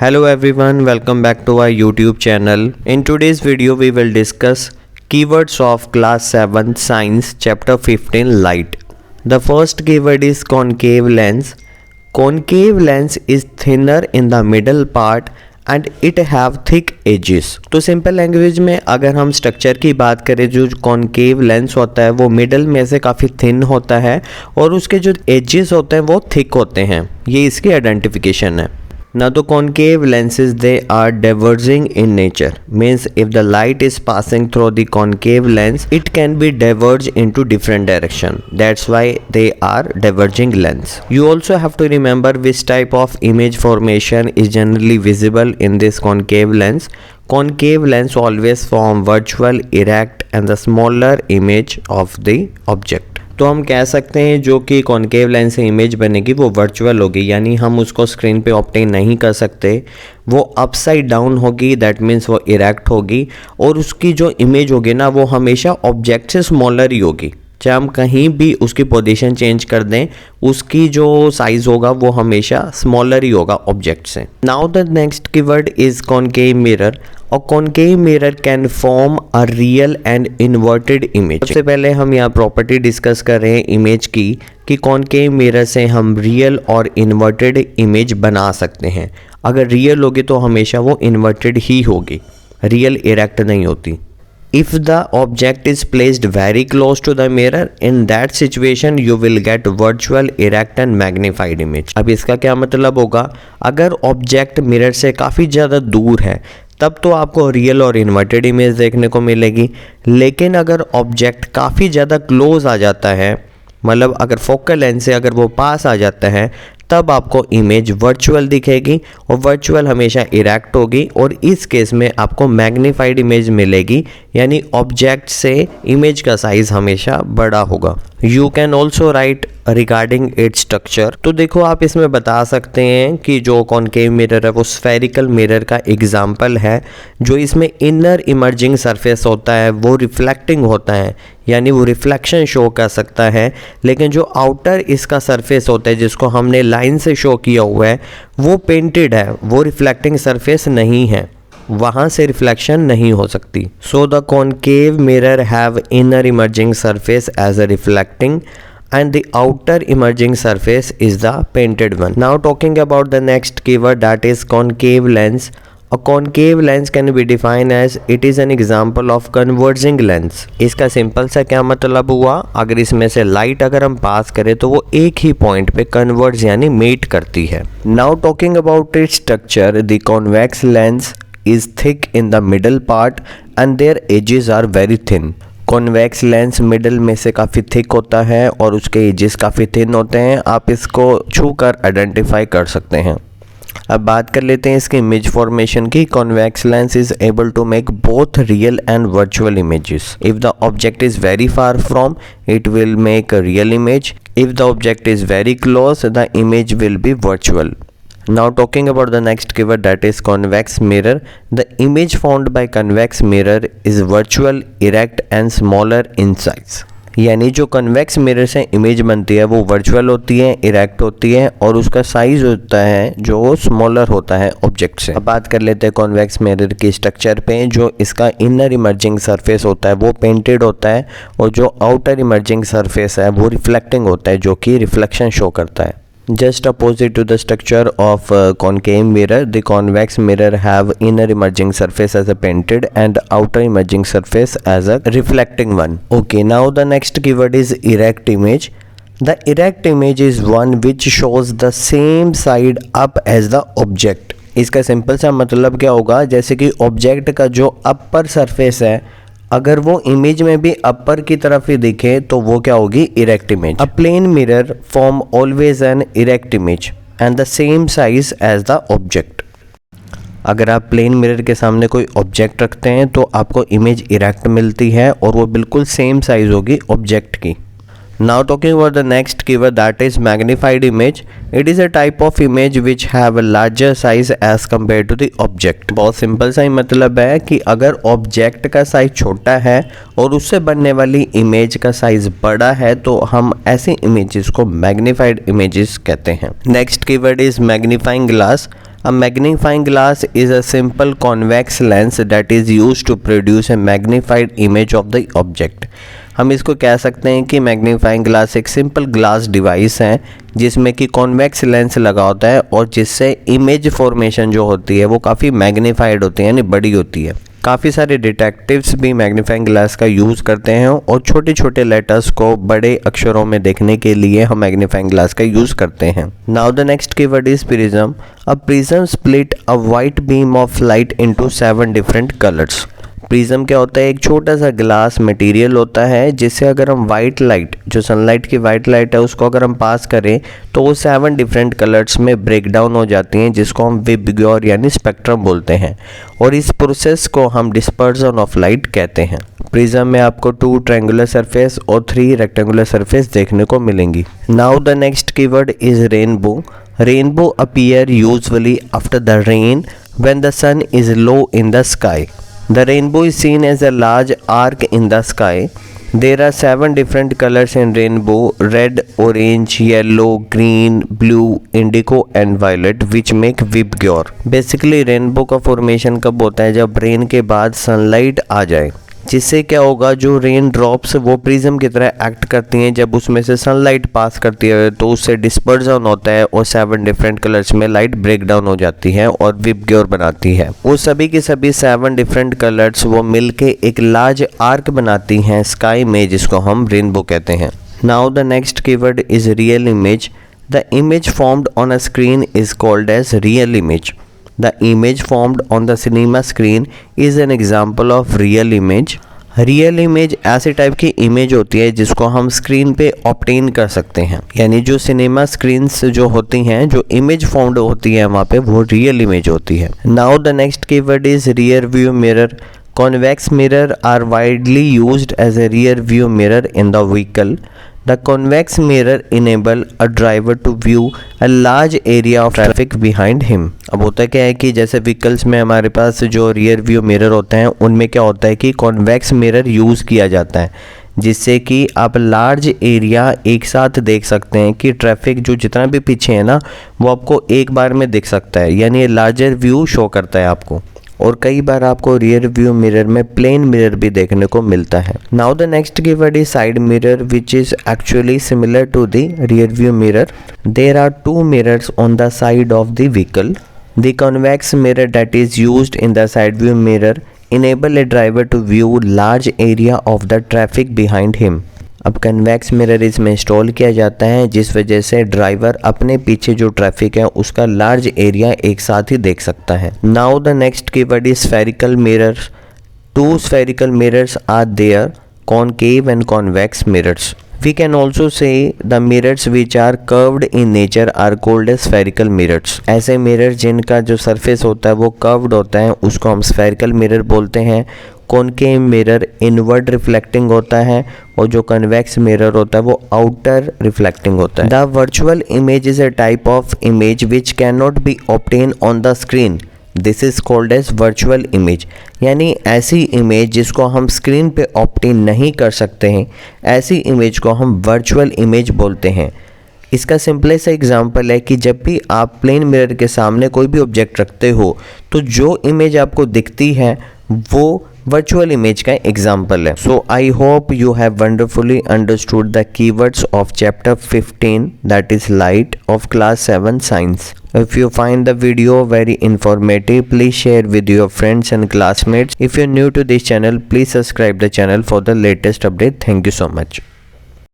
Hello everyone, welcome back to our YouTube channel. In today's video we will discuss keywords of class 7 science chapter 15 light. The first keyword is concave lens. Concave lens is thinner in the middle part and it have thick edges. तो simple language में अगर हम structure की बात करें, जो concave lens होता है वो मिडल में से काफ़ी थिन होता है और उसके जो एजेस होते हैं वो थिक होते हैं। ये इसकी आइडेंटिफिकेशन है। Now the concave lenses, they are diverging in nature, means if the light is passing through the concave lens it can be diverged into different direction, that's why they are diverging lens. You also have to remember which type of image formation is generally visible in this concave lens. Concave lens always form virtual, erect and the smaller image of the object. तो हम कह सकते हैं जो कि concave lens से image बनेगी वो वर्चुअल होगी, यानी हम उसको स्क्रीन पे ऑब्टेन नहीं कर सकते। वो अपसाइड डाउन होगी, दैट मीन्स वो इरेक्ट होगी और उसकी जो इमेज होगी ना वो हमेशा ऑब्जेक्ट से स्मॉलर ही होगी। चाहे हम कहीं भी उसकी पोजीशन चेंज कर दें, उसकी जो साइज होगा वो हमेशा स्मॉलर ही होगा ऑब्जेक्ट से। Now the next keyword is concave mirror. और concave mirror can form a real and inverted image. सबसे पहले हम यहाँ प्रॉपर्टी डिस्कस कर रहे हैं इमेज की कि कॉन्केव मिरर से हम रियल और इन्वर्टेड इमेज बना सकते हैं। अगर रियल होगी तो हमेशा वो इन्वर्टेड ही होगी, रियल इरेक्ट नहीं होती। If the object is placed very close to the mirror, in that situation you will get virtual, erect and magnified image. अब इसका क्या मतलब होगा, अगर ऑब्जेक्ट मिरर से काफ़ी ज़्यादा दूर है तब तो आपको रियल और इन्वर्टेड इमेज देखने को मिलेगी, लेकिन अगर ऑब्जेक्ट काफ़ी ज़्यादा क्लोज आ जाता है, मतलब अगर फोकल लेंथ से अगर वो पास आ जाता है तब आपको इमेज वर्चुअल दिखेगी और वर्चुअल हमेशा इरेक्ट होगी और इस केस में आपको मैग्नीफाइड इमेज मिलेगी, यानी ऑब्जेक्ट से इमेज का साइज हमेशा बड़ा होगा। You can also right regarding its structure. तो देखो आप इसमें बता सकते हैं कि जो कॉन्केव मिरर है वो स्फेरिकल मिरर का एग्जाम्पल है। जो इसमें इनर इमर्जिंग सरफेस होता है वो रिफ्लेक्टिंग होता है, यानी वो रिफ्लेक्शन शो कर सकता है, लेकिन जो आउटर इसका सरफेस होता है जिसको हमने लाइन से शो किया हुआ है वो पेंटेड है, वो रिफ्लेक्टिंग सरफेस नहीं है, वहाँ से रिफ्लेक्शन नहीं हो सकती। So the concave mirror have inner emerging surface as a reflecting and the outer emerging surface is the painted one. Now talking about the next keyword, that is concave lens. A concave lens can be defined as it is an example of converging lens. इसका simple सा क्या मतलब हुआ, अगर इसमें से light अगर हम पास करें तो वो एक ही पॉइंट पे कन्वर्ज यानी मेट करती है। Now talking about its structure, the convex lens is thick in the middle part and their edges are very thin. Convex lens middle में से काफ़ी थिक होता है और उसके एजेस काफ़ी थिन होते हैं। आप इसको छू कर आइडेंटिफाई कर सकते हैं। अब बात कर लेते हैं इसके इमेज फॉर्मेशन की। Convex lens is able to make both real and virtual images. If the object is very far from it will make a real image, if the object is very close the image will be virtual. Now talking about the next keyword, that is convex mirror. The image formed by convex mirror is virtual, erect and smaller in size. यानी जो convex mirror से image बनती है वो virtual होती है, erect होती है और उसका साइज होता है जो स्मॉलर होता है ऑब्जेक्ट से। अब बात कर लेते हैं कॉन्वेक्स मिरर के स्ट्रक्चर पे। जो इसका इनर इमर्जिंग सरफेस होता है वो पेंटेड होता है और जो आउटर इमर्जिंग सरफेस है वो रिफ्लेक्टिंग होता है, जो कि रिफ्लेक्शन शो करता है। Just opposite to the structure of concave mirror, the convex mirror have inner emerging surface as a painted and outer emerging surface as a reflecting one. Okay, now the next keyword is erect image. The erect image is one which shows the same side up as the object. इसका simple सा मतलब क्या होगा, जैसे कि object का जो upper surface है अगर वो इमेज में भी अपर की तरफ ही दिखे तो वो क्या होगी, erect image. A plane mirror form always an erect image and the same size as the object. अगर आप प्लेन मिरर के सामने कोई ऑब्जेक्ट रखते हैं तो आपको इमेज इरेक्ट मिलती है और वो बिल्कुल सेम साइज होगी ऑब्जेक्ट की। Now talking about the next keyword, that is magnified image. It is a type of image which have a larger size as compared to the object. बहुत simple सा ही मतलब है कि अगर ऑब्जेक्ट का size छोटा है और उससे बनने वाली इमेज का साइज बड़ा है तो हम ऐसी इमेजेस को मैग्नीफाइड इमेजेस कहते हैं। Next keyword is magnifying glass. A magnifying glass is a simple convex lens that is used to produce a magnified image of the object. हम इसको कह सकते हैं कि मैग्नीफाइंग ग्लास एक सिंपल ग्लास डिवाइस है जिसमें कि कॉन्वेक्स लेंस लगा होता है और जिससे इमेज फॉर्मेशन जो होती है वो काफ़ी मैग्नीफाइड होती है, यानी बड़ी होती है। काफ़ी सारे डिटेक्टिव्स भी मैग्नीफाइंग ग्लास का यूज़ करते हैं और छोटे छोटे लेटर्स को बड़े अक्षरों में देखने के लिए हम मैग्नीफाइंग ग्लास का यूज़ करते हैं। Now the next keyword is prism. A prism split a white beam of light into 7 different colours. Prism क्या होता है? एक छोटा सा ग्लास मटेरियल होता है जिससे अगर हम वाइट लाइट, जो सनलाइट की वाइट लाइट है, उसको अगर हम पास करें तो वो 7 डिफरेंट कलर्स में ब्रेक डाउन हो जाती हैं, जिसको हम विबग्योर यानी स्पेक्ट्रम बोलते हैं, और इस प्रोसेस को हम डिस्पर्जन ऑफ लाइट कहते हैं। प्रिज्म में आपको 2 ट्रायंगुलर सरफेस और 3 रेक्टेंगुलर सरफेस देखने को मिलेंगी। Now the next keyword is rainbow. Rainbow appear usually after the rain when the sun is low in the sky. The rainbow is seen as a large arc in the sky. There are 7 different colors in rainbow: red, orange, yellow, green, blue, indigo and violet, which make VIBGYOR. Basically rainbow का formation कब होता है? जब rain के बाद sunlight आ जाए, जिससे क्या होगा, जो रेन ड्रॉप्स वो प्रिज्म की तरह एक्ट करती हैं। जब उसमें से सनलाइट पास करती है तो उससे डिस्पर्जन होता है और 7 डिफरेंट कलर्स में लाइट ब्रेक डाउन हो जाती है और विबग्योर बनाती है। वो सभी के सभी 7 डिफरेंट कलर्स वो मिलके एक लार्ज आर्क बनाती हैं स्काई में, जिसको हम रेनबो कहते हैं। Now the next keyword is real image. The image formed on a screen is called as real image. The image formed on the cinema screen is an example of real image. Real image ऐसे type की image होती है जिसको हम screen पे obtain कर सकते हैं, यानी जो सिनेमा स्क्रीन्स जो होती हैं, जो इमेज फॉर्म्ड होती है वहाँ पे, वो रियल इमेज होती है। Now the next keyword is rear view mirror. Convex mirror are widely used as a rear view mirror in the vehicle. The convex mirror enable a driver to view a large area of traffic behind him. अब होता क्या है कि जैसे vehicles में हमारे पास जो rear view mirror होते हैं उनमें क्या होता है कि कॉन्वेक्स मिरर यूज़ किया जाता है, जिससे कि आप लार्ज एरिया एक साथ देख सकते हैं कि ट्रैफिक जो जितना भी पीछे है ना वो आपको एक बार में दिख सकता है, यानी लार्जर व्यू शो करता है आपको। और कई बार आपको रियर व्यू मिरर में प्लेन मिरर भी देखने को मिलता है। Now the next keyword is side mirror, which is actually similar to the rear view mirror. There are 2 mirrors on the side of the vehicle. The convex mirror that is used in the side view mirror enable a driver to view large area of the traffic behind him. अब convex mirror इसमें install किया जाता है, जिस वजह से driver अपने पीछे जो ट्रैफिक है उसका लार्ज एरिया एक साथ ही देख सकता है। Now the next keyword is spherical mirrors. 2 spherical mirrors are there, concave and convex mirrors. We can also say the mirrors which are curved in nature are called as spherical mirrors. ऐसे mirror जिनका जो surface होता है वो curved होता है उसको हम स्फेरिकल मिरर बोलते हैं। कॉनकेव मिरर इनवर्ड रिफ्लेक्टिंग होता है और जो कन्वेक्स मिरर होता है वो आउटर रिफ्लेक्टिंग होता है। The virtual image is a type of image which can not be obtain on the screen. This is called as virtual image, यानी ऐसी इमेज जिसको हम स्क्रीन पे ऑब्टेन नहीं कर सकते हैं, ऐसी इमेज को हम वर्चुअल इमेज बोलते हैं। इसका सिंपलेस्ट एग्जांपल है कि जब भी आप प्लेन मिरर के सामने कोई भी ऑब्जेक्ट रखते हो तो जो इमेज आपको दिखती है वो वर्चुअल इमेज का एग्जाम्पल है। So I hope you have wonderfully understood the keywords of chapter 15 that is light of class 7 science. If you find the video very informative, please share with your friends and classmates. If you're new to this channel, please subscribe the channel for the latest update. Thank you so much.